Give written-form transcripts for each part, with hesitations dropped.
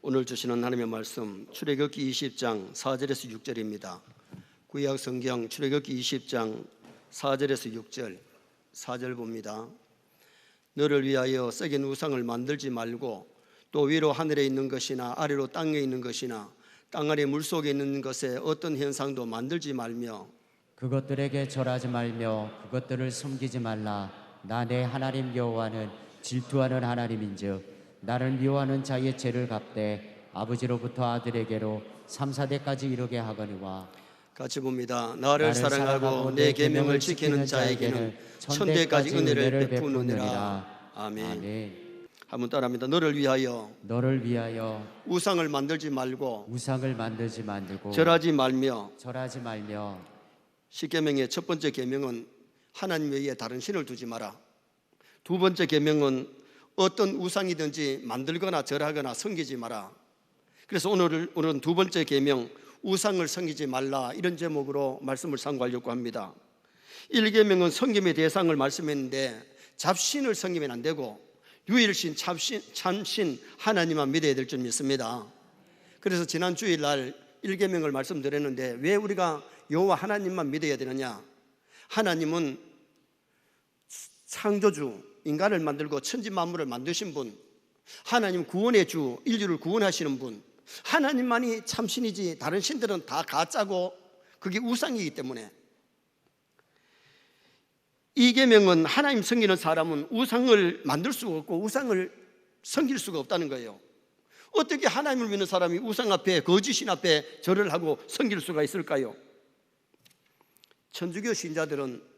오늘 주시는 하나님의 말씀 출애굽기 20장 4절에서 6절입니다. 구약 성경 출애굽기 20장 4절에서 6절 4절 봅니다. 너를 위하여 썩은 우상을 만들지 말고 또 위로 하늘에 있는 것이나 아래로 땅에 있는 것이나 땅 아래 물속에 있는 것에 어떤 현상도 만들지 말며 그것들에게 절하지 말며 그것들을 섬기지 말라. 나 내 하나님 여호와는 질투하는 하나님인즉 나를 미워하는 자의 죄를 갚되 아버지로부터 아들에게로 3, 4대까지 이르게 하거니와. 같이 봅니다. 나를 사랑하고 내 계명을 지키는 자에게는 천대까지 은혜를 베푸느니라. 아멘. 아멘. 한번 따라합니다. 너를 위하여 우상을 만들지 말고 우상을 만들지 말고 절하지 말며. 십계명의 첫 번째 계명은 하나님 외에 다른 신을 두지 마라. 두 번째 계명은 어떤 우상이든지 만들거나 절하거나 섬기지 마라. 그래서 오늘은 두 번째 계명 우상을 섬기지 말라, 이런 제목으로 말씀을 상고하려고 합니다. 1계명은 섬김의 대상을 말씀했는데 잡신을 섬기면 안 되고 유일신 참신 하나님만 믿어야 될 줄 믿습니다. 그래서 지난 주일날 1계명을 말씀드렸는데 왜 우리가 여호와 하나님만 믿어야 되느냐? 하나님은 창조주, 인간을 만들고 천지 만물을 만드신 분, 하나님 구원의 주, 인류를 구원하시는 분, 하나님만이 참신이지 다른 신들은 다 가짜고 그게 우상이기 때문에 이 계명은 하나님 섬기는 사람은 우상을 만들 수가 없고 우상을 섬길 수가 없다는 거예요. 어떻게 하나님을 믿는 사람이 우상 앞에, 거짓신 앞에 절을 하고 섬길 수가 있을까요? 천주교 신자들은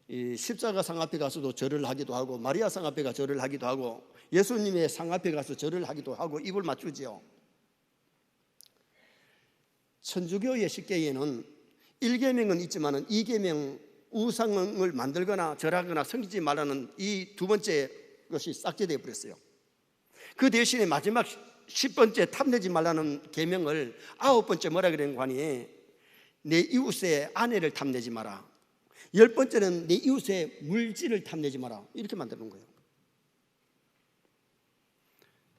이 십자가 상 앞에 가서도 절을 하기도 하고 마리아 상 앞에 가 절을 하기도 하고 예수님의 상 앞에 가서 절을 하기도 하고 입을 맞추지요. 천주교의 십계에는 1계명은 있지만 2계명 우상을 만들거나 절하거나 섬기지 말라는 이 두 번째 것이 삭제되어 버렸어요. 그 대신에 마지막 10번째 탐내지 말라는 계명을 9번째 뭐라 그랬는가 하니 내 이웃의 아내를 탐내지 마라. 10번째는 내 이웃의 물질을 탐내지 마라, 이렇게 만드는 거예요.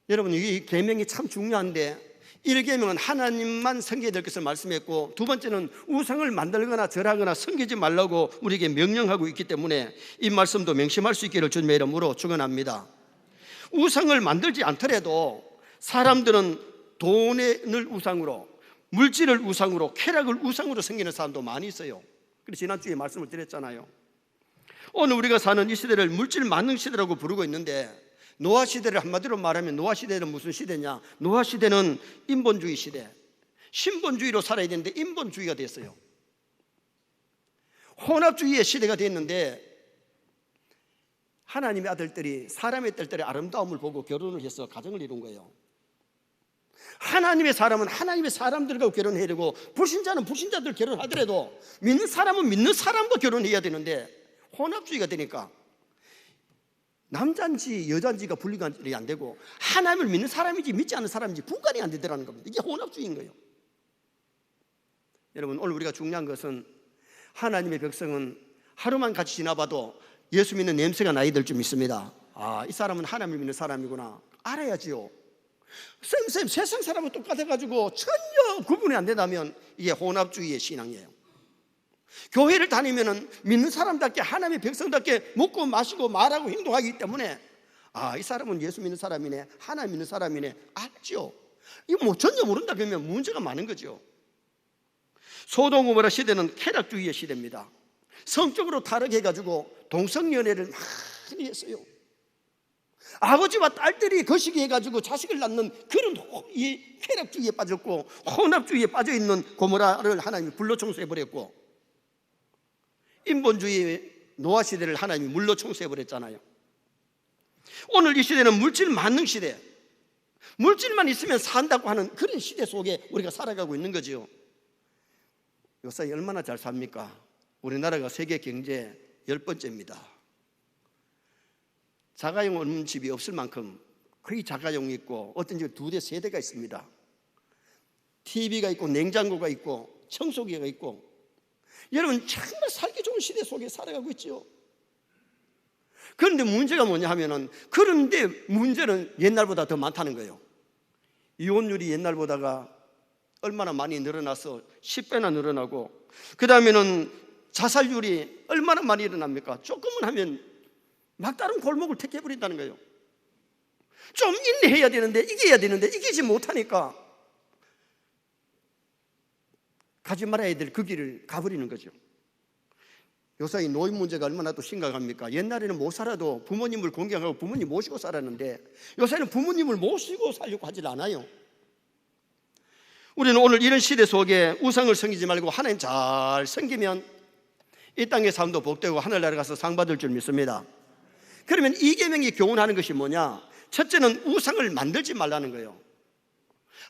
여러분, 이 계명이 참 중요한데 1계명은 하나님만 섬겨야 될 것을 말씀했고 두 번째는 우상을 만들거나 절하거나 섬기지 말라고 우리에게 명령하고 있기 때문에 이 말씀도 명심할 수 있기를 주님의 이름으로 축원합니다. 우상을 만들지 않더라도 사람들은 돈을 우상으로, 물질을 우상으로, 쾌락을 우상으로 섬기는 사람도 많이 있어요. 그래서 지난주에 말씀을 드렸잖아요. 오늘 우리가 사는 이 시대를 물질 만능 시대라고 부르고 있는데 노아 시대를 한마디로 말하면 노아 시대는 무슨 시대냐? 노아 시대는 인본주의 시대, 신본주의로 살아야 되는데 인본주의가 됐어요. 혼합주의의 시대가 됐는데 하나님의 아들들이 사람의 딸들의 아름다움을 보고 결혼을 해서 가정을 이룬 거예요. 하나님의 사람은 하나님의 사람들과 결혼해야 되고 불신자는 불신자들 결혼하더라도 믿는 사람은 믿는 사람도 결혼해야 되는데 혼합주의가 되니까 남자인지 여자인지가 분리가 안 되고 하나님을 믿는 사람인지 믿지 않는 사람인지 분간이 안 되더라는 겁니다. 이게 혼합주의인 거예요. 여러분, 오늘 우리가 중요한 것은 하나님의 백성은 하루만 같이 지나봐도 예수 믿는 냄새가 나야 될 줄 믿습니다. 아, 이 사람은 하나님을 믿는 사람이구나 알아야지요. 쌤 세상 사람은 똑같아가지고 전혀 구분이 안 된다면 이게 혼합주의의 신앙이에요. 교회를 다니면은 믿는 사람답게 하나님의 백성답게 먹고 마시고 말하고 행동하기 때문에 아, 이 사람은 예수 믿는 사람이네, 하나님 믿는 사람이네 알죠. 이거 뭐 전혀 모른다 그러면 문제가 많은 거죠. 소돔 고모라 시대는 쾌락주의의 시대입니다. 성적으로 타락해가지고 동성연애를 많이 했어요. 아버지와 딸들이 거시기 해가지고 자식을 낳는 그런 이 쾌락주의에 빠졌고 혼합주의에 빠져있는 고모라를 하나님이 불로 청소해버렸고 인본주의 노아 시대를 하나님이 물로 청소해버렸잖아요. 오늘 이 시대는 물질 만능 시대, 물질만 있으면 산다고 하는 그런 시대 속에 우리가 살아가고 있는 거죠. 요새 얼마나 잘 삽니까? 우리나라가 세계 경제 10번째입니다. 자가용 없는 집이 없을 만큼 거의 자가용이 있고 어떤 집에 2대, 3대가 있습니다. TV가 있고 냉장고가 있고 청소기가 있고 여러분 정말 살기 좋은 시대 속에 살아가고 있죠. 그런데 문제가 뭐냐 하면은 그런데 문제는 옛날보다 더 많다는 거예요. 이혼율이 옛날보다가 얼마나 많이 늘어나서 10배나 늘어나고, 그 다음에는 자살률이 얼마나 많이 일어납니까? 조금은 하면 막다른 골목을 택해버린다는 거예요. 좀 인내해야 되는데, 이겨야 되는데 이기지 못하니까 가지 말아야 될 그 길을 가버리는 거죠. 요새 이 노인 문제가 얼마나 또 심각합니까? 옛날에는 못 살아도 부모님을 공경하고 부모님 모시고 살았는데, 요새는 부모님을 모시고 살려고 하질 않아요. 우리는 오늘 이런 시대 속에 우상을 섬기지 말고 하나님 잘 섬기면 이 땅의 삶도 복되고 하늘나라 가서 상 받을 줄 믿습니다. 그러면 이 계명이 교훈하는 것이 뭐냐? 첫째는 우상을 만들지 말라는 거예요.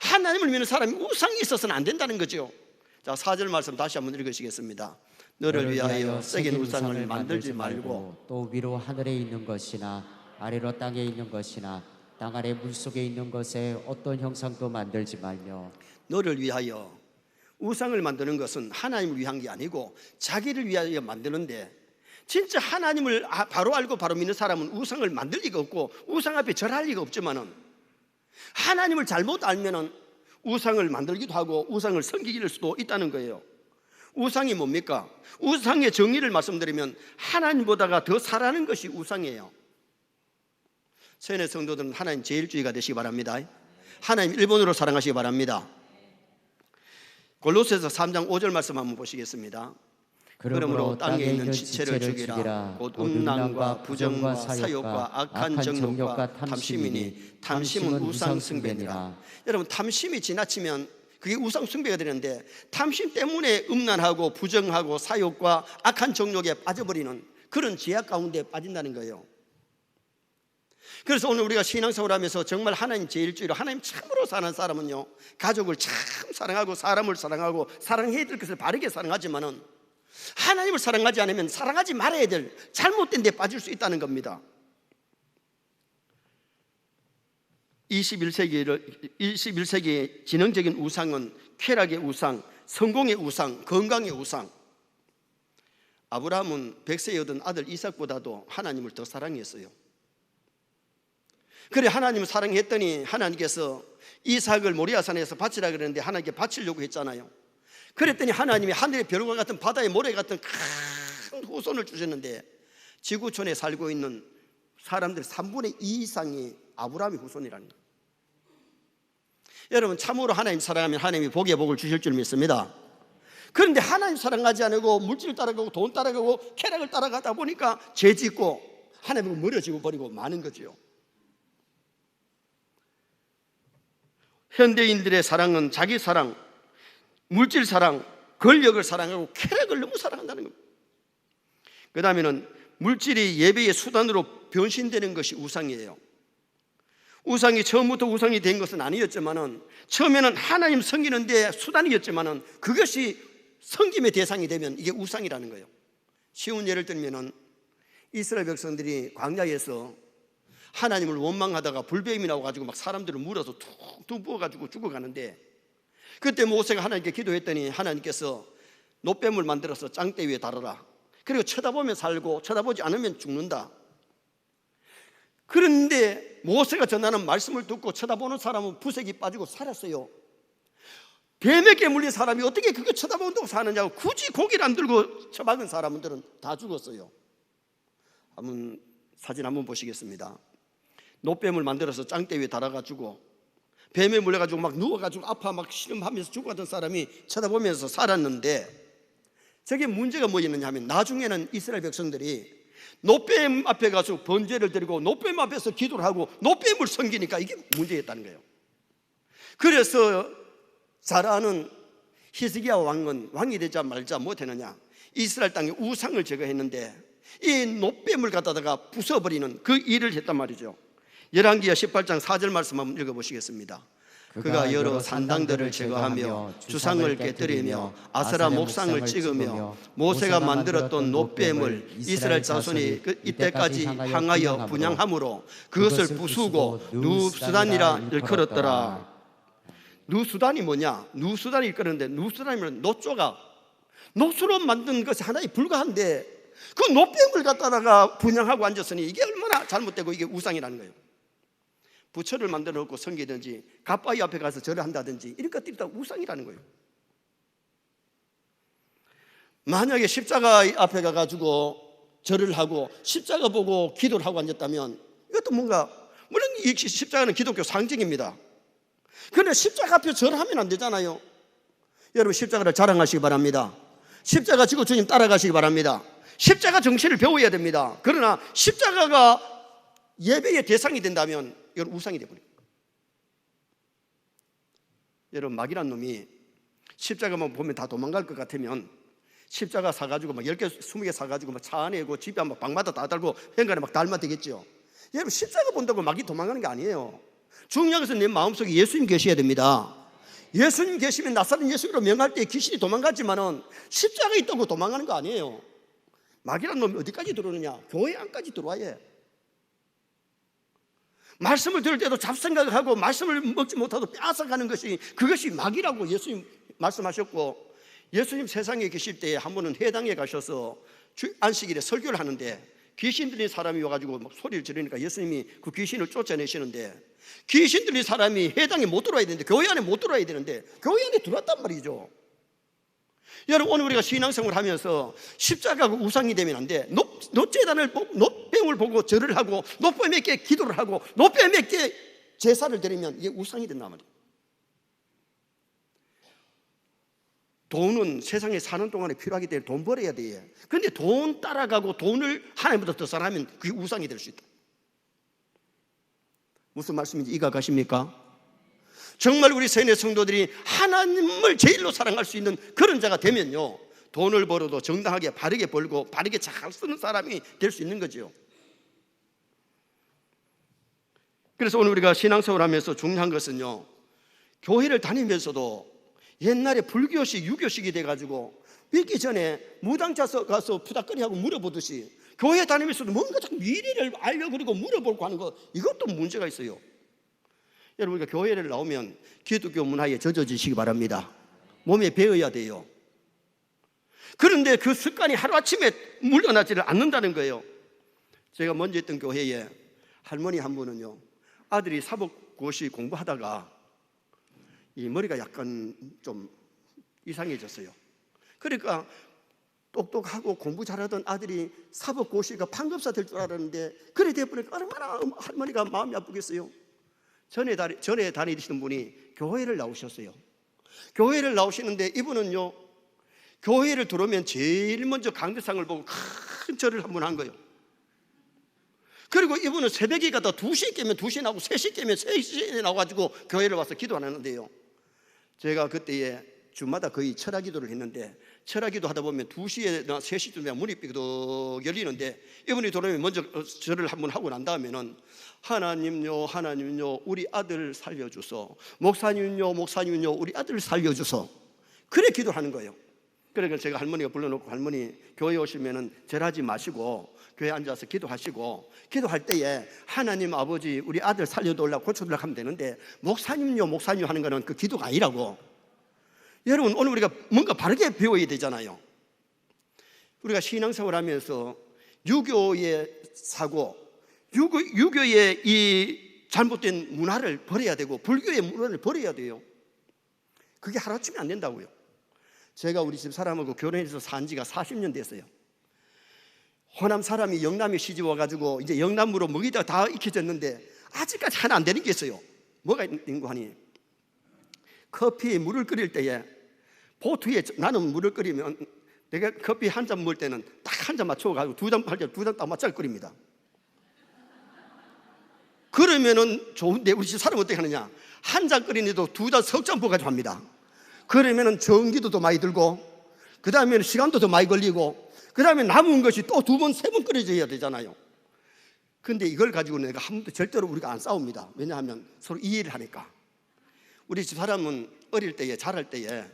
하나님을 믿는 사람이 우상이 있어서는 안 된다는 거죠. 자, 4절 말씀 다시 한번 읽으시겠습니다. 너를 위하여 새긴 우상을 만들지 말고, 또 위로 하늘에 있는 것이나 아래로 땅에 있는 것이나 땅 아래 물속에 있는 것에 어떤 형상도 만들지 말며. 너를 위하여, 우상을 만드는 것은 하나님을 위한 게 아니고 자기를 위하여 만드는데, 진짜 하나님을 바로 알고 바로 믿는 사람은 우상을 만들 리가 없고 우상 앞에 절할 리가 없지만은, 하나님을 잘못 알면은 우상을 만들기도 하고 우상을 섬기길 수도 있다는 거예요. 우상이 뭡니까? 우상의 정의를 말씀드리면 하나님보다가 더 사랑하는 것이 우상이에요. 세뇌 성도들은 하나님 제일주의가 되시기 바랍니다. 하나님 일본으로 사랑하시기 바랍니다. 골로새서 3장 5절 말씀 한번 보시겠습니다. 그러므로 땅에 있는 지체를 죽이라. 곧 음란과 부정과 사욕과 악한 정욕과 탐심이니 탐심은 우상 숭배니라. 여러분, 탐심이 지나치면 그게 우상 숭배가 되는데, 탐심 때문에 음란하고 부정하고 사욕과 악한 정욕에 빠져버리는 그런 죄악 가운데 빠진다는 거예요. 그래서 오늘 우리가 신앙생활을 하면서 정말 하나님 제일주의로 하나님 참으로 사는 사람은요, 가족을 참 사랑하고 사람을 사랑하고 사랑해야 될 것을 바르게 사랑하지만은 하나님을 사랑하지 않으면 사랑하지 말아야 될 잘못된 데 빠질 수 있다는 겁니다. 21세기의 지능적인 우상은 쾌락의 우상, 성공의 우상, 건강의 우상. 아브라함은 100세에 얻은 아들 이삭보다도 하나님을 더 사랑했어요. 그래, 하나님을 사랑했더니 하나님께서 이삭을 모리아산에서 바치라 그랬는데 하나님께 바치려고 했잖아요. 그랬더니 하나님이 하늘의 별과 같은 바다의 모래 같은 큰 후손을 주셨는데, 지구촌에 살고 있는 사람들 3분의 2 이상이 아브라함의 후손이라는 거예요. 여러분, 참으로 하나님 사랑하면 하나님이 복의 복을 주실 줄 믿습니다. 그런데 하나님 사랑하지 않고 물질 따라가고 돈 따라가고 쾌락을 따라가다 보니까 죄 짓고 하나님을 멀어지고 버리고 마는 거죠. 현대인들의 사랑은 자기 사랑, 물질 사랑, 권력을 사랑하고 쾌락을 너무 사랑한다는 겁니다. 그 다음에는 물질이 예배의 수단으로 변신되는 것이 우상이에요. 우상이 처음부터 우상이 된 것은 아니었지만은, 처음에는 하나님 섬기는데 수단이었지만은 그것이 섬김의 대상이 되면 이게 우상이라는 거예요. 쉬운 예를 들면은 이스라엘 백성들이 광야에서 하나님을 원망하다가 불뱀이 나와가지고 막 사람들을 물어서 툭툭 부어가지고 죽어가는데, 그때 모세가 하나님께 기도했더니 하나님께서 노뱀을 만들어서 짱대 위에 달아라. 그리고 쳐다보면 살고 쳐다보지 않으면 죽는다. 그런데 모세가 전하는 말씀을 듣고 쳐다보는 사람은 부색이 빠지고 살았어요. 뱀에게 물린 사람이 어떻게 그거 쳐다본다고 사느냐고 굳이 고기를 안 들고 처박은 사람들은 다 죽었어요. 한번 사진 한번 보시겠습니다. 노뱀을 만들어서 짱대 위에 달아가지고 뱀에 물려가지고 막 누워가지고 아파 막 신음하면서 죽어가던 사람이 쳐다보면서 살았는데, 저게 문제가 뭐였느냐 하면, 나중에는 이스라엘 백성들이 노뱀 앞에 가서 번제를 드리고 노뱀 앞에서 기도를 하고 노뱀을 섬기니까 이게 문제였다는 거예요. 그래서 잘 아는 히스기야 왕은 왕이 되자 말자 못했느냐, 이스라엘 땅에 우상을 제거했는데 이 노뱀을 갖다가 부숴버리는 그 일을 했단 말이죠. 열왕기하 18장 4절 말씀 한번 읽어보시겠습니다. 그가 여러 산당들을 제거하며 주상을 깨뜨리며 아세라 목상을 찍으며 모세가 만들었던 노뱀을 이스라엘 자손이 이때까지 향하여 분향함으로 그것을 부수고 누수단이라 일컬었더라. 누수단이 뭐냐? 누수단이 일컬었는데, 누수단이면 노조가 노수로 만든 것이 하나에 불과한데 그 노뱀을 갖다가 분향하고 앉았으니 이게 얼마나 잘못되고 이게 우상이라는 거예요. 부처를 만들어 놓고 섬기든지 갓바위 앞에 가서 절을 한다든지 이런 것들이 다 우상이라는 거예요. 만약에 십자가 앞에 가가지고 절을 하고 십자가 보고 기도를 하고 앉았다면 이것도 뭔가, 물론 이 십자가는 기독교 상징입니다. 그런데 십자가 앞에 절하면 안 되잖아요. 여러분, 십자가를 자랑하시기 바랍니다. 십자가 지고 주님 따라가시기 바랍니다. 십자가 정신을 배워야 됩니다. 그러나 십자가가 예배의 대상이 된다면 이건 우상이 되어버립니다. 여러분, 마귀란 놈이 십자가만 보면 다 도망갈 것 같으면 십자가 사가지고 막 10개, 20개 사가지고 막 차 안에 집에 막 방마다 다 달고 현관에 막 달면 되겠죠. 여러분, 십자가 본다고 마귀 도망가는 게 아니에요. 중요한 것은 내 마음속에 예수님 계셔야 됩니다. 예수님 계시면 나사렛 예수로 명할 때 귀신이 도망가지만은 십자가 있다고 도망가는 거 아니에요. 마귀란 놈이 어디까지 들어오느냐? 교회 안까지 들어와야 해. 말씀을 들을 때도 잡생각을 하고 말씀을 먹지 못하고 빼앗아가는 것이, 그것이 마귀라고 예수님 말씀하셨고, 예수님 세상에 계실 때 한 번은 회당에 가셔서 안식일에 설교를 하는데 귀신 들린 사람이 와가지고 막 소리를 지르니까 예수님이 그 귀신을 쫓아내시는데, 귀신 들린 사람이 회당에 못 들어와야 되는데, 교회 안에 못 들어와야 되는데 교회 안에 들어왔단 말이죠. 여러분, 오늘 우리가 신앙생활을 하면서 십자가가 우상이 되면 안 돼. 놋재단을, 놋뱀을 보고 절을 하고 놋뱀에게 기도를 하고 놋뱀에게 제사를 드리면 이게 우상이 된단 말이에요. 돈은 세상에 사는 동안에 필요하기 때문에 돈 벌어야 돼. 그런데 돈 따라가고 돈을 하나님보다 더 사랑하면 그게 우상이 될 수 있다. 무슨 말씀인지 이해가 가십니까? 정말 우리 세뇌 성도들이 하나님을 제일로 사랑할 수 있는 그런 자가 되면요, 돈을 벌어도 정당하게 바르게 벌고 바르게 잘 쓰는 사람이 될 수 있는 거죠. 그래서 오늘 우리가 신앙생활을 하면서 중요한 것은요, 교회를 다니면서도 옛날에 불교식, 유교식이 돼가지고 믿기 전에 무당 가서 푸닥거리하고 물어보듯이 교회 다니면서도 뭔가 자꾸 미래를 알려 그리고 물어보고 하는 거, 이것도 문제가 있어요. 여러분, 우리가 교회를 나오면 기독교 문화에 젖어지시기 바랍니다. 몸에 배어야 돼요. 그런데 그 습관이 하루아침에 물러나지를 않는다는 거예요. 제가 먼저 있던 교회에 할머니 한 분은요, 아들이 사법고시 공부하다가 이 머리가 약간 좀 이상해졌어요. 그러니까 똑똑하고 공부 잘하던 아들이 사법고시가 판검사 될 줄 알았는데 그래 돼버리니까 얼마나 할머니가 마음이 아프겠어요. 전에 다니시던 분이 교회를 나오셨어요. 교회를 나오시는데 이분은요, 교회를 들어오면 제일 먼저 강대상을 보고 큰 절을 한 번 한 거예요. 그리고 이분은 새벽에 가다 2시에 깨면 2시에 나오고 3시에 깨면 3시에 나와가지고 교회를 와서 기도 안 하는데요, 제가 그때에 주마다 거의 철학 기도를 했는데, 철학 기도 하다 보면 2시에나 3시쯤 되면 문이 삐그덕 열리는데 이분이 들어오면 먼저 절을 한번 하고 난 다음에는 하나님요, 하나님요, 우리 아들 살려주소. 목사님요, 목사님요, 우리 아들 살려주소. 그래 기도를 하는 거예요. 그러니까 제가 할머니가 불러놓고, 할머니 교회 오시면은 절하지 마시고 교회 앉아서 기도하시고, 기도할 때에 하나님 아버지 우리 아들 살려달라고 고쳐달라고 하면 되는데 목사님요, 목사님 하는 거는 그 기도가 아니라고. 여러분, 오늘 우리가 뭔가 바르게 배워야 되잖아요. 우리가 신앙생활 하면서 유교의 사고, 유교의 이 잘못된 문화를 버려야 되고 불교의 문화를 버려야 돼요. 그게 하루아침에 안 된다고요. 제가 우리 집 사람하고 결혼해서 산 지가 40년 됐어요. 호남 사람이 영남에 시집 와가지고 이제 영남으로 먹이다가 다 익혀졌는데 아직까지 하나 안 되는 게 있어요. 뭐가 있는 거 하니, 커피에 물을 끓일 때에 보트에, 나는 물을 끓이면 내가 커피 한 잔 먹을 때는 딱 한 잔 맞춰가지고 두 잔 딱 맞춰 끓입니다. 그러면은 좋은데 우리 집 사람은 어떻게 하느냐, 한 잔 끓이는데도 2잔 석잔 부어가지고 합니다. 그러면은 전기도 더 많이 들고, 그 다음에는 시간도 더 많이 걸리고, 그 다음에 남은 것이 또 2번, 3번 끓여져야 되잖아요. 근데 이걸 가지고 내가 한 번도 절대로 우리가 안 싸웁니다. 왜냐하면 서로 이해를 하니까. 우리 집 사람은 어릴 때에, 자랄 때에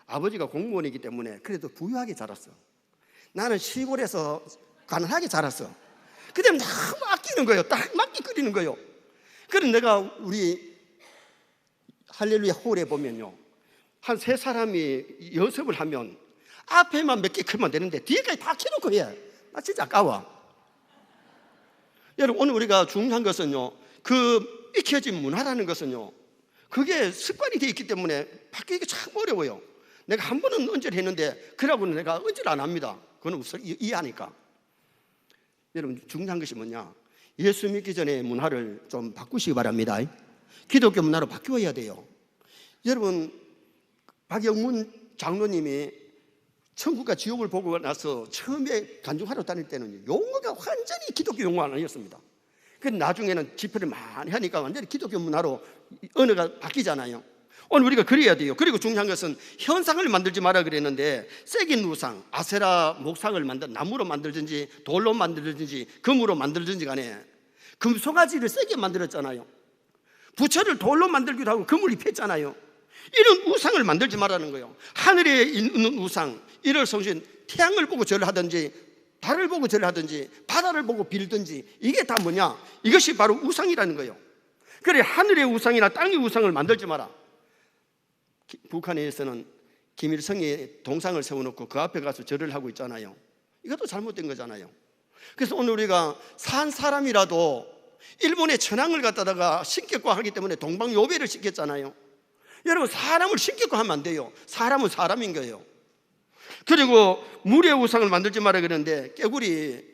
아버지가 공무원이기 때문에 그래도 부유하게 자랐어. 나는 시골에서 가난하게 자랐어. 그 다음에 너무 아끼는 거예요. 딱 맞게 끓이는 거예요. 그래서 내가 우리 할렐루야 홀에 보면요, 한 3사람이 연습을 하면 앞에만 몇 개 켜면 되는데 뒤에까지 다 켜놓고 해. 나 진짜 아까워. 여러분, 오늘 우리가 중요한 것은요, 그 익혀진 문화라는 것은요, 그게 습관이 되어 있기 때문에 바뀌기가 참 어려워요. 내가 한 번은 언제를 했는데 그러고는 내가 언제를 안 합니다. 그건 이해하니까. 여러분, 중요한 것이 뭐냐, 예수 믿기 전에 문화를 좀 바꾸시기 바랍니다. 기독교 문화로 바뀌어야 돼요. 여러분, 박영문 장로님이 천국과 지옥을 보고 나서 처음에 간증하러 다닐 때는 용어가 완전히 기독교 용어가 아니었습니다. 그 나중에는 집회를 많이 하니까 완전히 기독교 문화로 언어가 바뀌잖아요. 오늘 우리가 그래야 돼요. 그리고 중요한 것은 현상을 만들지 마라 그랬는데, 새긴 우상, 아세라 목상을 나무로 만들든지 돌로 만들든지 금으로 만들든지 간에 금송아지를 세게 만들었잖아요. 부처를 돌로 만들기도 하고 금을 입혔잖아요. 이런 우상을 만들지 말라는 거예요. 하늘에 있는 우상, 일월 성신, 태양을 보고 절을 하든지 달을 보고 절을 하든지 바다를 보고 빌든지, 이게 다 뭐냐, 이것이 바로 우상이라는 거예요. 그래, 하늘의 우상이나 땅의 우상을 만들지 마라. 북한에서는 김일성이 동상을 세워놓고 그 앞에 가서 절을 하고 있잖아요. 이것도 잘못된 거잖아요. 그래서 오늘 우리가 산 사람이라도 일본의 천황을 갖다가 신격고 하기 때문에 동방요배를 시켰잖아요. 여러분, 사람을 신격고 하면 안 돼요. 사람은 사람인 거예요. 그리고 물의 우상을 만들지 마라 그러는데, 깨구리,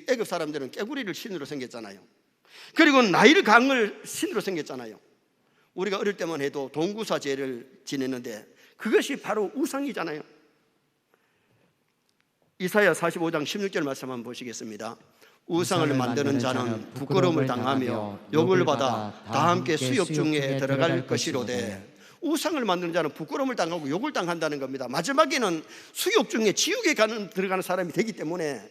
애굽 사람들은 깨구리를 신으로 생겼잖아요. 그리고 나일 강을 신으로 생겼잖아요. 우리가 어릴 때만 해도 동구사제를 지냈는데 그것이 바로 우상이잖아요. 이사야 45장 16절 말씀 한번 보시겠습니다. 우상을 만드는 자는 부끄러움을 당하며 욕을 받아 다 함께 수욕 중에 들어갈 것이로되. 우상을 만드는 자는 부끄러움을 당하고 욕을 당한다는 겁니다. 마지막에는 수욕 중에 지옥에 들어가는 사람이 되기 때문에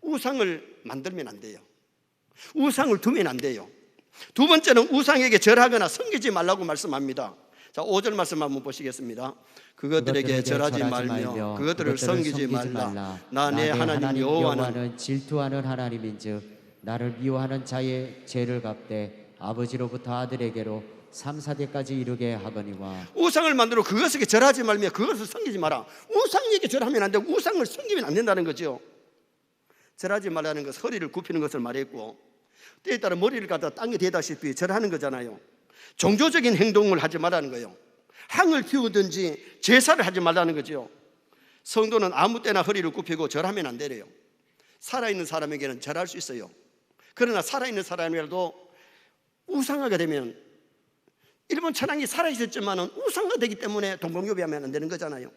우상을 만들면 안 돼요. 우상을 두면 안 돼요. 두 번째는 우상에게 절하거나 섬기지 말라고 말씀합니다. 자, 5절 말씀 한번 보시겠습니다. 그것들에게 절하지 말며 그것들을 섬기지 말라. 나 내 하나님 여호와는 질투하는 하나님인즉 나를 미워하는 자의 죄를 갚되 아버지로부터 아들에게로 3, 4대까지 이르게 하거니와. 우상을 만들어 그것에게 절하지 말며 그것을 섬기지 마라. 우상에게 절하면 안 되고 우상을 섬기면 안 된다는 거죠. 절하지 말라는 것은 허리를 굽히는 것을 말했고, 때에 따라 머리를 갖다 땅에 대다시피 절하는 거잖아요. 종교적인 행동을 하지 말라는 거예요. 항을 피우든지 제사를 하지 말라는 거죠. 성도는 아무 때나 허리를 굽히고 절하면 안 되래요. 살아있는 사람에게는 절할 수 있어요. 그러나 살아있는 사람이라도 우상화가 되면, 일본 천황이 살아있었지만 우상화되기 때문에 동방요배하면 안 되는 거잖아요.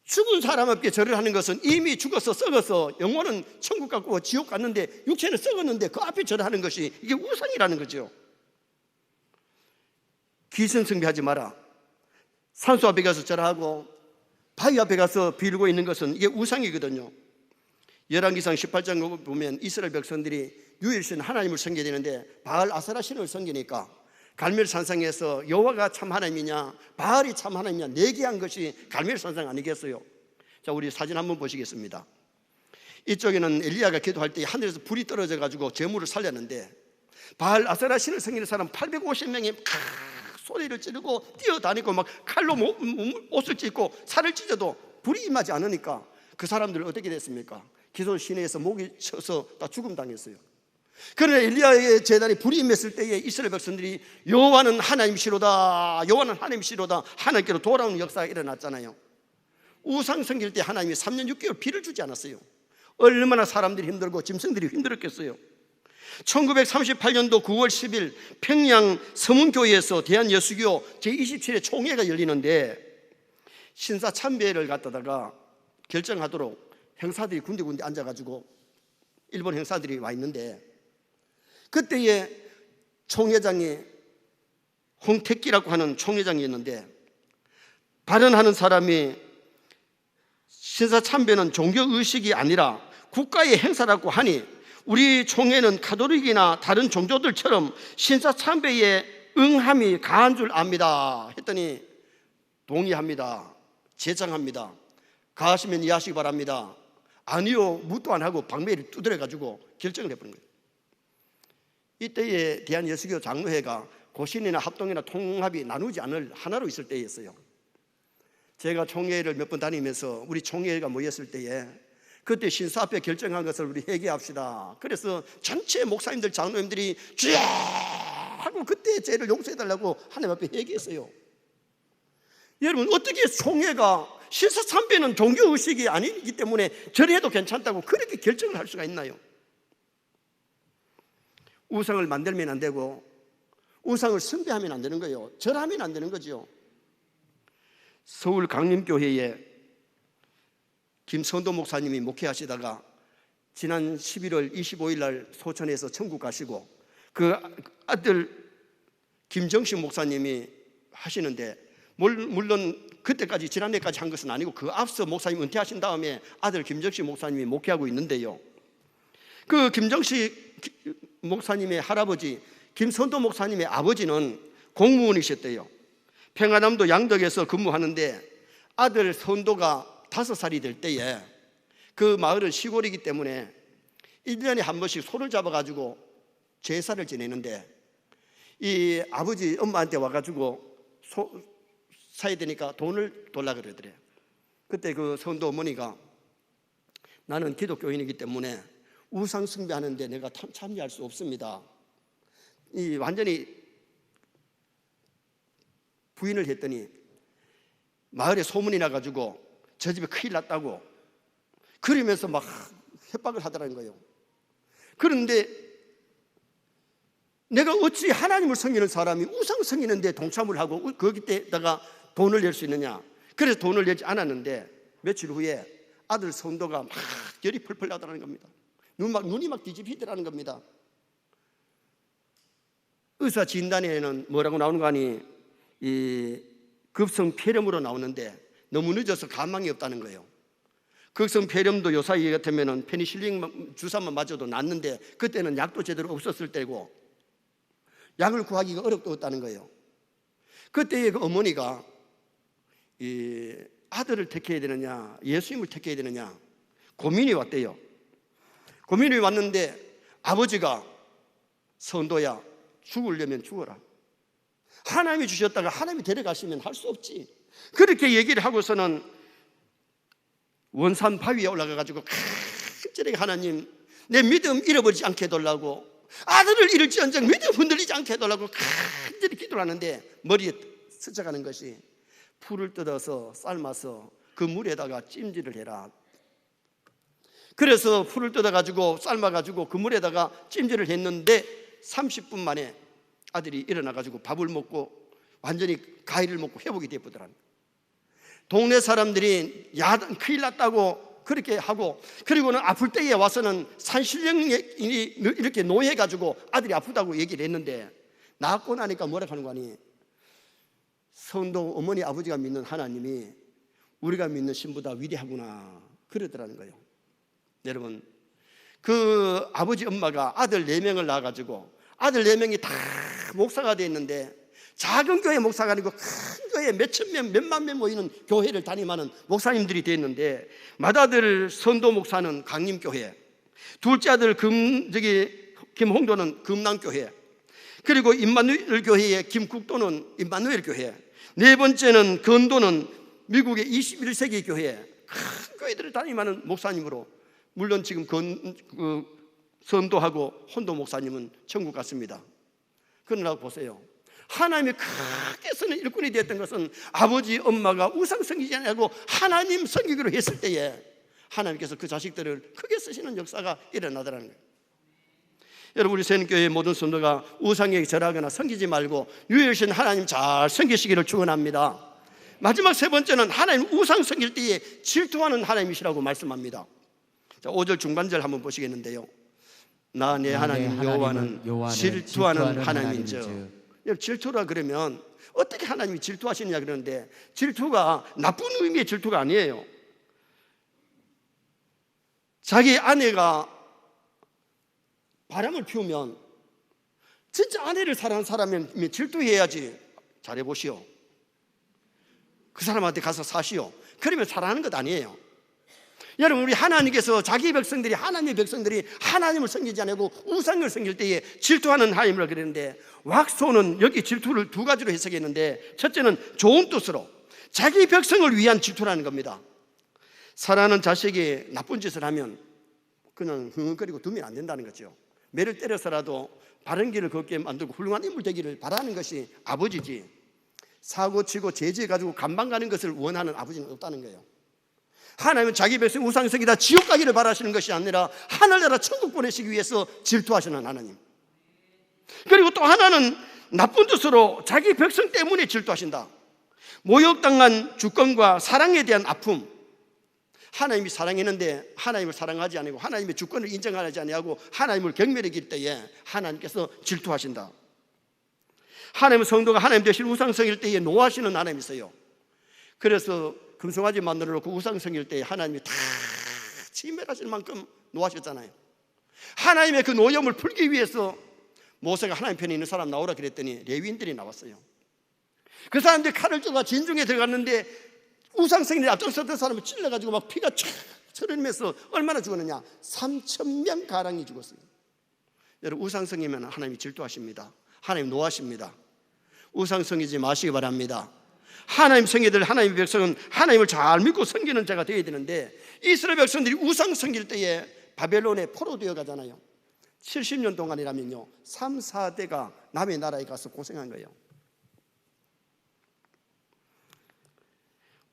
죽은 사람에게 절을 하는 것은 이미 죽어서 썩어서 영혼은 천국 갔고 지옥 갔는데 육체는 썩었는데 그 앞에 절을 하는 것이, 이게 우상이라는 거죠. 귀신 숭배하지 마라. 산수 앞에 가서 절하고 바위 앞에 가서 빌고 있는 것은 이게 우상이거든요. 열왕기상 18장 보면 이스라엘 백성들이 유일신 하나님을 섬겨야 되는데 바알 아세라 신을 섬기니까 갈멜산상에서 여호와가 참 하나님이냐 바알이 참 하나님이냐 내기한 것이 갈멜산상 아니겠어요? 자, 우리 사진 한번 보시겠습니다. 이쪽에는 엘리야가 기도할 때 하늘에서 불이 떨어져 가지고 제물을 살렸는데, 바알 아세라 신을 섬기는 사람 850명이 소리를 지르고 뛰어다니고 막 칼로 옷을 찢고 살을 찢어도 불이 임하지 않으니까 그 사람들은 어떻게 됐습니까? 기손 시내에서 목이 쳐서 다 죽음 당했어요. 그러나 엘리야의 제단에 불이 임했을 때에 이스라엘 백성들이 여호와는 하나님이시로다, 여호와는 하나님이시로다, 하나님께로 돌아오는 역사가 일어났잖아요. 우상 섬길 때 하나님이 3년 6개월 비를 주지 않았어요. 얼마나 사람들이 힘들고 짐승들이 힘들었겠어요. 1938년도 9월 10일 평양 서문교회에서 대한예수교 제27회 총회가 열리는데, 신사참배를 갖다가 결정하도록 형사들이 군데군데 앉아가지고 일본 형사들이 와 있는데, 그때에 총회장이 홍택기라고 하는 총회장이었는데, 발언하는 사람이 신사참배는 종교의식이 아니라 국가의 행사라고 하니 우리 총회는 가톨릭이나 다른 종교들처럼 신사참배에 응함이 가한 줄 압니다 했더니, 동의합니다, 제창합니다, 가하시면 이해하시기 바랍니다, 아니요 묻도 안 하고 방매를 두드려가지고 결정을 해버린 거예요. 이때에 대한예수교 장로회가 고신이나 합동이나 통합이 나누지 않을 하나로 있을 때였어요. 제가 총회를 몇 번 다니면서 우리 총회가 모였을 때에 그때 신사 앞에 결정한 것을 우리 회개합시다. 그래서 전체 목사님들, 장로님들이 주여 하고 그때 죄를 용서해달라고 하나님 앞에 회개했어요. 여러분, 어떻게 총회가 신사참배는 종교의식이 아니기 때문에 절해도 괜찮다고 그렇게 결정을 할 수가 있나요? 우상을 만들면 안 되고 우상을 숭배하면 안 되는 거예요. 절하면 안 되는 거죠. 서울 강림교회에 김선도 목사님이 목회하시다가 지난 11월 25일 날 소천에서 천국 가시고 그 아들 김정식 목사님이 하시는데, 물론 그때까지 지난해까지 한 것은 아니고 그 앞서 목사님 은퇴하신 다음에 아들 김정식 목사님이 목회하고 있는데요, 그 김정식 목사님의 할아버지 김선도 목사님의 아버지는 공무원이셨대요. 평안남도 양덕에서 근무하는데 아들 선도가 5살이 될 때에, 그 마을은 시골이기 때문에 1년에 한 번씩 소를 잡아가지고 제사를 지내는데, 이 아버지 엄마한테 와가지고 소 사야 되니까 돈을 달라 그러더래요. 그때 그 선도 어머니가 나는 기독교인이기 때문에 우상 숭배하는데 내가 참여할 수 없습니다. 이 완전히 부인을 했더니 마을에 소문이 나가지고 저 집에 큰일 났다고 그러면서 막 협박을 하더라는 거예요. 그런데 내가 어찌 하나님을 섬기는 사람이 우상 섬기는데 동참을 하고 거기다가 돈을 낼 수 있느냐. 그래서 돈을 내지 않았는데 며칠 후에 아들 선도가 막 열이 펄펄 나더라는 겁니다. 눈이 막 뒤집히더라는 겁니다. 의사 진단에는 뭐라고 나오는 거 아니, 이 급성 폐렴으로 나오는데 너무 늦어서 가망이 없다는 거예요. 급성 폐렴도 요사이 같으면 페니실린 주사만 맞아도 낫는데 그때는 약도 제대로 없었을 때고 약을 구하기가 어렵다는 거예요. 그때 그 어머니가 이 아들을 택해야 되느냐 예수님을 택해야 되느냐 고민이 왔대요. 고민이 왔는데 아버지가 선도야, 죽으려면 죽어라. 하나님이 주셨다가 하나님이 데려가시면 할 수 없지. 그렇게 얘기를 하고서는 원산 바위에 올라가가지고 간절하게 하나님 내 믿음 잃어버리지 않게 해달라고, 아들을 잃을지언정 믿음 흔들리지 않게 해달라고 간절히 기도를 하는데 머리에 스쳐가는 것이 풀을 뜯어서 삶아서 그 물에다가 찜질을 해라. 그래서 풀을 뜯어가지고 삶아가지고 그 물에다가 찜질을 했는데 30분 만에 아들이 일어나가지고 밥을 먹고 완전히 가위를 먹고 회복이 되었더라는 거예요. 동네 사람들이 야단 큰일 났다고 그렇게 하고, 그리고는 아플 때에 와서는 산신령이 이렇게 노해가지고 아들이 아프다고 얘기를 했는데 낳고 나니까 뭐라 하는 거 아니, 선도 어머니 아버지가 믿는 하나님이 우리가 믿는 신보다 위대하구나 그러더라는 거예요. 여러분, 그 아버지 엄마가 아들 4명을 낳아가지고 아들 4명이 다 목사가 되어 있는데, 작은 교회 목사가 아니고 큰 교회 몇천 명 몇만 명 모이는 교회를 담임하는 목사님들이 되어 있는데, 맏아들 선도 목사는 강림교회, 둘째 아들 김홍도는 금남교회, 그리고 임마누엘 교회의 김국도는 임마누엘 교회, 네 번째는 건도는 미국의 21세기 교회, 큰 교회들을 담임하는 목사님으로, 물론 지금 선도하고 혼도 목사님은 천국 갔습니다. 그러나 보세요, 하나님이 크게 쓰는 일꾼이 되었던 것은 아버지 엄마가 우상 섬기지 않고 하나님 섬기기로 했을 때에 하나님께서 그 자식들을 크게 쓰시는 역사가 일어나더라는 거예요. 여러분, 우리 새는교회의 모든 성도가 우상에게 절하거나 섬기지 말고 유일신 하나님 잘 섬기시기를 축원합니다. 마지막 3번째는 하나님 우상 섬길 때에 질투하는 하나님이시라고 말씀합니다. 자, 5절 중반절 한번 보시겠는데요. 나 내 하나님 여호와는 질투하는 하나님인즉. 질투라 그러면 어떻게 하나님이 질투하시느냐 그러는데, 질투가 나쁜 의미의 질투가 아니에요. 자기 아내가 바람을 피우면 진짜 아내를 사랑하는 사람이면 질투해야지. 잘해보시오. 그 사람한테 가서 사시오. 그러면 사랑하는 것 아니에요. 여러분, 우리 하나님께서 자기 백성들이, 하나님의 백성들이 하나님을 섬기지 않고 우상을 섬길 때에 질투하는 하나님이라고 그랬는데, 왁소는 여기 질투를 2가지로 해석했는데, 첫째는 좋은 뜻으로 자기 백성을 위한 질투라는 겁니다. 사랑하는 자식이 나쁜 짓을 하면 그냥 흥흥거리고 두면 안 된다는 거죠. 매를 때려서라도 바른 길을 걷게 만들고 훌륭한 인물 되기를 바라는 것이 아버지지, 사고치고 제지해가지고 감방 가는 것을 원하는 아버지는 없다는 거예요. 하나님은 자기 백성 우상성이 다 지옥 가기를 바라시는 것이 아니라 하늘나라 천국 보내시기 위해서 질투하시는 하나님. 그리고 또 하나는 나쁜 뜻으로 자기 백성 때문에 질투하신다. 모욕당한 주권과 사랑에 대한 아픔. 하나님이 사랑했는데 하나님을 사랑하지 않고 하나님의 주권을 인정하지 아니하고 하나님을 경멸했기 때에 하나님께서 질투하신다. 하나님은 성도가 하나님 되신 우상성일 때에 노하시는 하나님이세요. 그래서 금송아지 만들어 놓고 우상성일 때에 하나님이 다 침멸하실 만큼 노하셨잖아요. 하나님의 그 노염을 풀기 위해서 모세가 하나님 편에 있는 사람 나오라 그랬더니 레위인들이 나왔어요. 그 사람들이 칼을 쫓아 진중에 들어갔는데 우상성에 앞장섰던 사람을 찔러가지고 막 피가 촥 흐르면서 얼마나 죽었느냐? 3,000명 가량이 죽었어요. 여러분, 우상성이면 하나님이 질투하십니다. 하나님 노하십니다. 우상성이지 마시기 바랍니다. 하나님 성의들, 하나님의 백성은 하나님을 잘 믿고 섬기는 자가 되어야 되는데 이스라엘 백성들이 우상 섬길 때에 바벨론에 포로되어 가잖아요. 70년 동안이라면요 3, 4대가 남의 나라에 가서 고생한 거예요.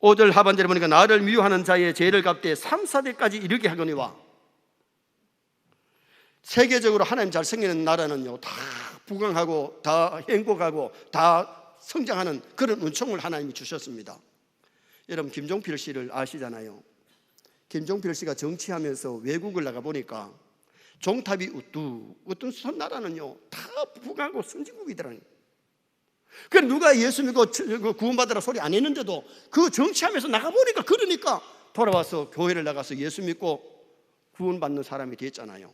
5절 하반절에 보니까 나를 미워하는 자의 죄를 갚되 3, 4대까지 이르게 하거니와. 세계적으로 하나님 잘 섬기는 나라는요 다 부강하고 다 행복하고 다 성장하는 그런 은총을 하나님이 주셨습니다. 여러분, 김종필 씨를 아시잖아요. 김종필 씨가 정치하면서 외국을 나가 보니까 종탑이 어떤 나라는요 다 부강하고 선진국이더라고요. 그 누가 예수 믿고 구원받으라 소리 안 했는데도 그 정치하면서 나가보니까 그러니까 돌아와서 교회를 나가서 예수 믿고 구원받는 사람이 됐잖아요.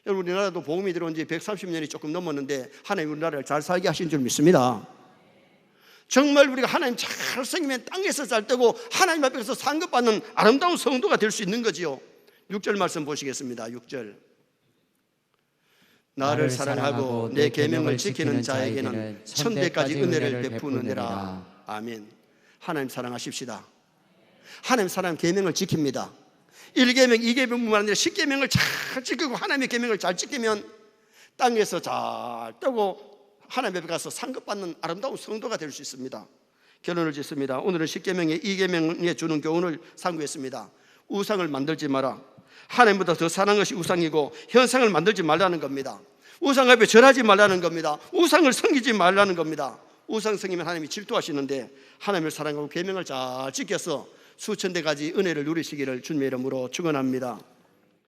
여러분, 우리나라도 복음이 들어온 지 130년이 조금 넘었는데 하나님 우리나라를 잘 살게 하신 줄 믿습니다. 정말 우리가 하나님 잘 섬기면 땅에서 잘 되고 하나님 앞에서 상급받는 아름다운 성도가 될 수 있는 거지요. 6절 말씀 보시겠습니다. 6절. 나를 사랑하고 내 계명을 지키는 자에게는 천대까지 은혜를 베푸느니라. 아멘. 하나님 사랑하십시다. 하나님 사랑 계명을 지킵니다. 1계명, 2계명뿐만 아니라 10계명을 잘 지키고 하나님의 계명을 잘 지키면 땅에서 잘 뜨고 하나님 앞에 가서 상급받는 아름다운 성도가 될 수 있습니다. 결론을 짓습니다. 오늘은 10계명의 2계명에 주는 교훈을 상고했습니다. 우상을 만들지 마라. 하나님보다 더 사랑하는 것이 우상이고 현상을 만들지 말라는 겁니다. 우상 앞에 절하지 말라는 겁니다. 우상을 섬기지 말라는 겁니다. 우상 섬기면 하나님이 질투하시는데 하나님을 사랑하고 계명을 잘 지켜서 수천 대까지 은혜를 누리시기를 주님의 이름으로 축원합니다.